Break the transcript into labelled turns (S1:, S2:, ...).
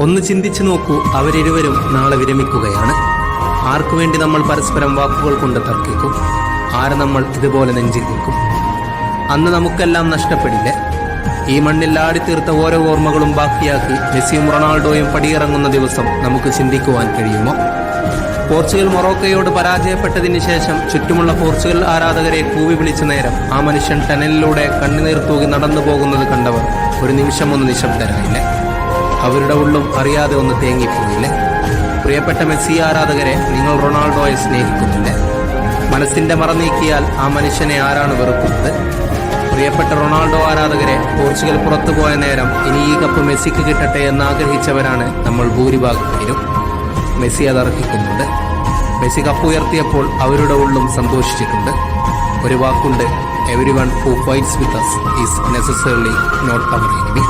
S1: ഒന്ന് ചിന്തിച്ചു നോക്കൂ, അവരിരുവരും നാളെ വിരമിക്കുകയാണ്. ആർക്കു വേണ്ടി നമ്മൾ പരസ്പരം വാക്കുകൾ കൊണ്ട് തർക്കിക്കും? ആരെ നമ്മൾ ഇതുപോലെ നെഞ്ചിൽ നിൽക്കും? അന്ന് നമുക്കെല്ലാം നഷ്ടപ്പെടില്ലേ? ഈ മണ്ണിൽ ആടിത്തീർത്ത ഓരോ ഓർമ്മകളും ബാക്കിയാക്കി മെസ്സിയും റൊണാൾഡോയും പടിയിറങ്ങുന്ന ദിവസം നമുക്ക് ചിന്തിക്കുവാൻ കഴിയുമോ? പോർച്ചുഗൽ മൊറോക്കോയോട് പരാജയപ്പെട്ടതിന് ശേഷം ചുറ്റുമുള്ള പോർച്ചുഗൽ ആരാധകരെ കൂവി വിളിച്ച നേരം ആ മനുഷ്യൻ ടനലിലൂടെ കണ്ണുനീർ തൂകി നടന്നു പോകുന്നത് കണ്ടവർ ഒരു നിമിഷം ഒന്ന് നിശബ്ദരായില്ലേ? അവരുടെ ഉള്ളും അറിയാതെ ഒന്ന് തേങ്ങിപ്പോയില്ലേ? പ്രിയപ്പെട്ട മെസ്സി ആരാധകരെ, നിങ്ങൾ റൊണാൾഡോയെ സ്നേഹിക്കുന്നില്ലേ? മനസ്സിന്റെ മറ നീക്കിയാൽ ആ മനുഷ്യനെ ആരാണ് വെറുക്കുന്നത്? പ്രിയപ്പെട്ട റൊണാൾഡോ ആരാധകരെ, പോർച്ചുഗൽ പുറത്തുപോയ നേരം ഇനി ഈ കപ്പ് മെസ്സിക്ക് കിട്ടട്ടെ എന്ന് ആഗ്രഹിച്ചവരാണ് നമ്മൾ ഭൂരിഭാഗം പേരും. മെസ്സി അത് അർഹിക്കുന്നുണ്ട്. മെസ്സി കപ്പ് ഉയർത്തിയപ്പോൾ അവരുടെ ഉള്ളും സന്തോഷിച്ചിട്ടുണ്ട്. ഒരു വാക്കുണ്ട്, everyone who fights with us is necessarily not our enemy.